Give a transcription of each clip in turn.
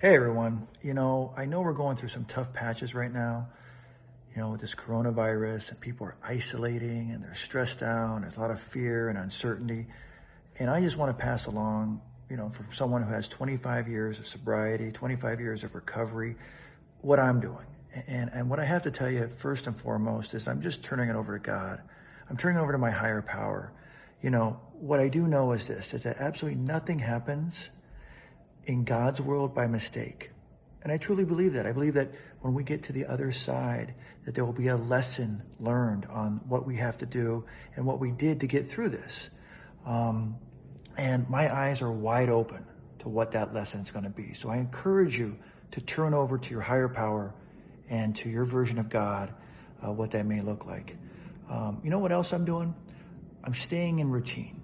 Hey everyone, I know we're going through some tough patches right now, with this coronavirus and people are isolating and they're stressed out and there's a lot of fear and uncertainty. And I just want to pass along, from someone who has 25 years of sobriety, 25 years of recovery, what I'm doing. And what I have to tell you first and foremost is I'm just turning it over to God. I'm turning it over to my higher power. What I do know is this, is that absolutely nothing happens in God's world by mistake. And I truly believe that. I believe that when we get to the other side, that there will be a lesson learned on what we have to do and what we did to get through this. And my eyes are wide open to what that lesson is going to be. So I encourage you to turn over to your higher power and to your version of God, what that may look like. You know what else I'm doing? I'm staying in routine.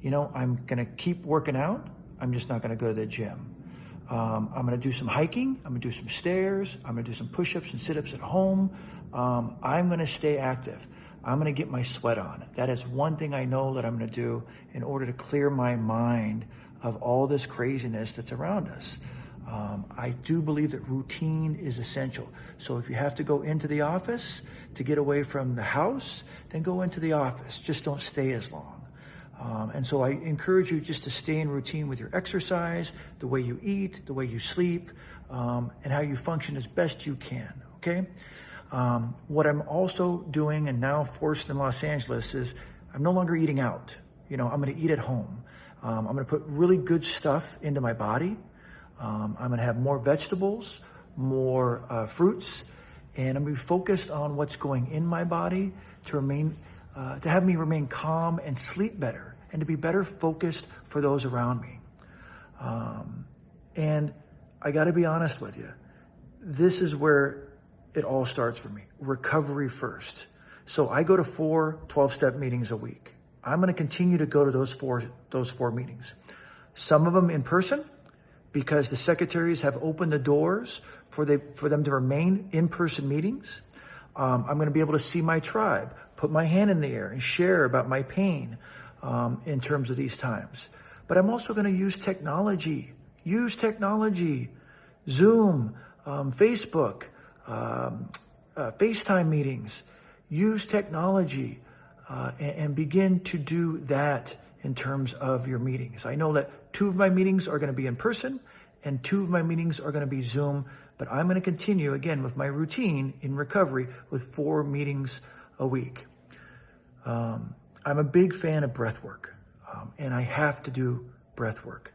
I'm going to keep working out. I'm just not going to go to the gym. I'm going to do some hiking. I'm going to do some stairs. I'm going to do some push-ups and sit-ups at home. I'm going to stay active. I'm going to get my sweat on. That is one thing I know that I'm going to do in order to clear my mind of all this craziness that's around us. I do believe that routine is essential. So if you have to go into the office to get away from the house, then go into the office. Just don't stay as long. And so I encourage you just to stay in routine with your exercise, the way you eat, the way you sleep, and how you function as best you can, okay? What I'm also doing, and now forced in Los Angeles, is I'm no longer eating out. I'm going to eat at home. I'm going to put really good stuff into my body. I'm going to have more vegetables, more fruits, and I'm going to be focused on what's going in my body to have me remain calm and sleep better, and to be better focused for those around me. And I got to be honest with you, this is where it all starts for me. Recovery first. So I go to 4 12-step meetings a week. I'm going to continue to go to those four meetings. Some of them in person, because the secretaries have opened the doors for them to remain in-person meetings. I'm going to be able to see my tribe, put my hand in the air and share about my pain in terms of these times. But I'm also going to use technology. Zoom, Facebook, FaceTime meetings. Use technology and begin to do that in terms of your meetings. I know that 2 of my meetings are going to be in person and 2 of my meetings are going to be Zoom. But I'm going to continue, again, with my routine in recovery with 4 meetings a week. I'm a big fan of breath work, and I have to do breath work.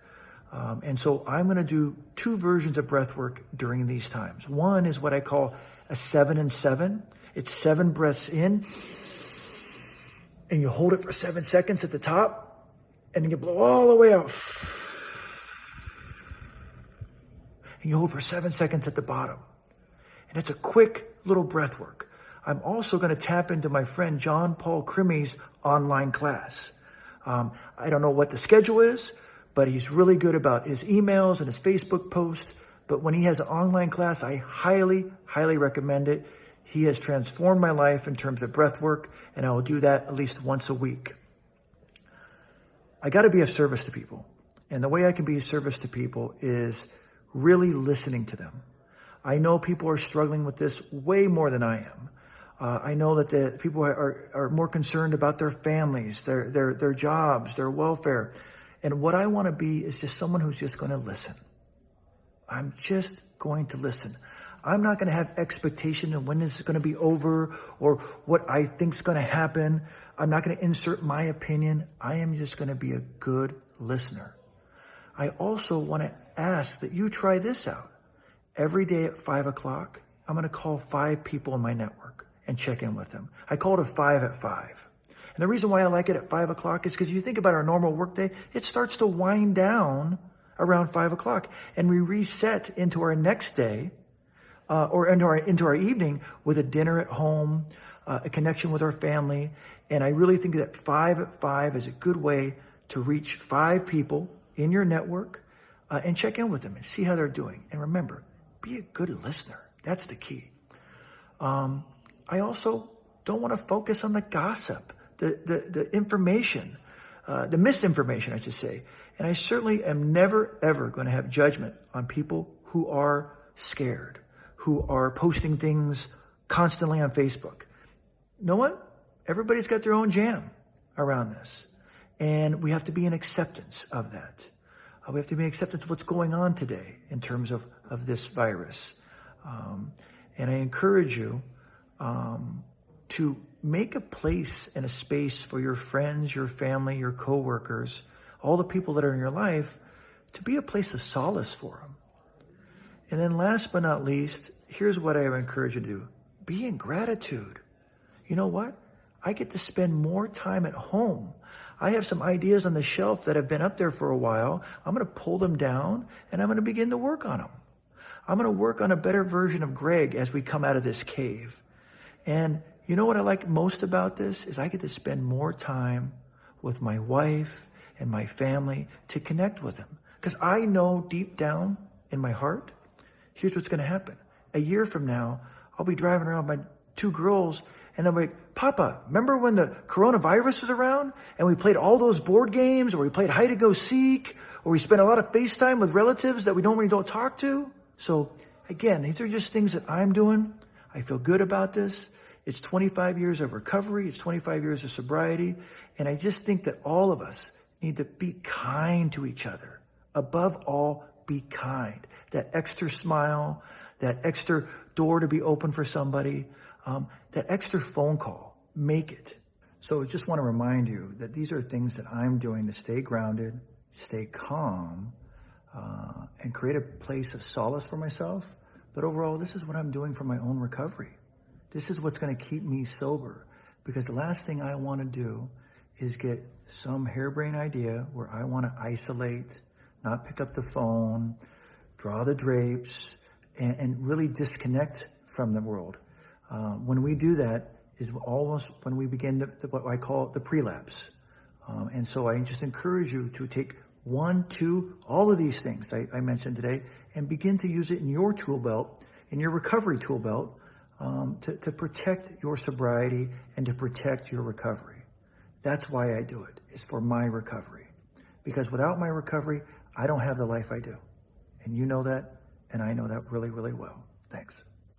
And so I'm going to do 2 versions of breath work during these times. One is what I call a 7 and 7. It's 7 breaths in, and you hold it for 7 seconds at the top, and then you blow all the way out. And you hold for 7 seconds at the bottom. And it's a quick little breath work. I'm also going to tap into my friend John Paul Crimy's online class. I don't know what the schedule is, but he's really good about his emails and his Facebook posts. But when he has an online class, I highly, highly recommend it. He has transformed my life in terms of breath work, and I will do that at least once a week. I got to be of service to people. And the way I can be of service to people is really listening to them. I know people are struggling with this way more than I am. I know that the people are more concerned about their families, their jobs, their welfare. And what I want to be is just someone who's just going to listen. I'm just going to listen. I'm not going to have expectation of when this is going to be over or what I think is going to happen. I'm not going to insert my opinion. I am just going to be a good listener. I also want to ask that you try this out. Every day at 5 o'clock, I'm going to call 5 people in my network and check in with them. I call it a 5 at 5. And the reason why I like it at 5 o'clock is because you think about our normal workday, it starts to wind down around 5 o'clock. And we reset into our next day or into our evening with a dinner at home, a connection with our family. And I really think that 5 at 5 is a good way to reach 5 people in your network and check in with them and see how they're doing. And remember, be a good listener. That's the key. I also don't want to focus on the gossip, the information, the misinformation, I should say. And I certainly am never, ever going to have judgment on people who are scared, who are posting things constantly on Facebook. You know what? Everybody's got their own jam around this. And we have to be in acceptance of that. We have to be in acceptance of what's going on today in terms of this virus. And I encourage you to make a place and a space for your friends, your family, your coworkers, all the people that are in your life, to be a place of solace for them. And then last but not least, here's what I would encourage you to do. Be in gratitude. You know what? I get to spend more time at home. I have some ideas on the shelf that have been up there for a while. I'm going to pull them down and I'm going to begin to work on them. I'm going to work on a better version of Greg as we come out of this cave. And you know what I like most about this is I get to spend more time with my wife and my family to connect with them. Because I know deep down in my heart, here's what's going to happen. A year from now, I'll be driving around with my two girls and they'll be like, Papa, remember when the coronavirus was around and we played all those board games, or we played hide and go seek, or we spent a lot of FaceTime with relatives that we normally don't talk to? So again, these are just things that I'm doing. I feel good about this. It's 25 years of recovery. It's 25 years of sobriety. And I just think that all of us need to be kind to each other. Above all, be kind. That extra smile, that extra door to be open for somebody, that extra phone call, make it. So I just want to remind you that these are things that I'm doing to stay grounded, stay calm, and create a place of solace for myself. But overall, this is what I'm doing for my own recovery. This is what's going to keep me sober. Because the last thing I want to do is get some harebrained idea where I want to isolate, not pick up the phone, draw the drapes, and really disconnect from the world. When we do that is almost when we begin what I call the prelapse. And so I just encourage you to take 1, 2, all of these things I mentioned today and begin to use it in your tool belt, in your recovery tool belt, to protect your sobriety and to protect your recovery. That's why I do it. It's for my recovery. Because without my recovery, I don't have the life I do. And you know that, and I know that really, really well. Thanks.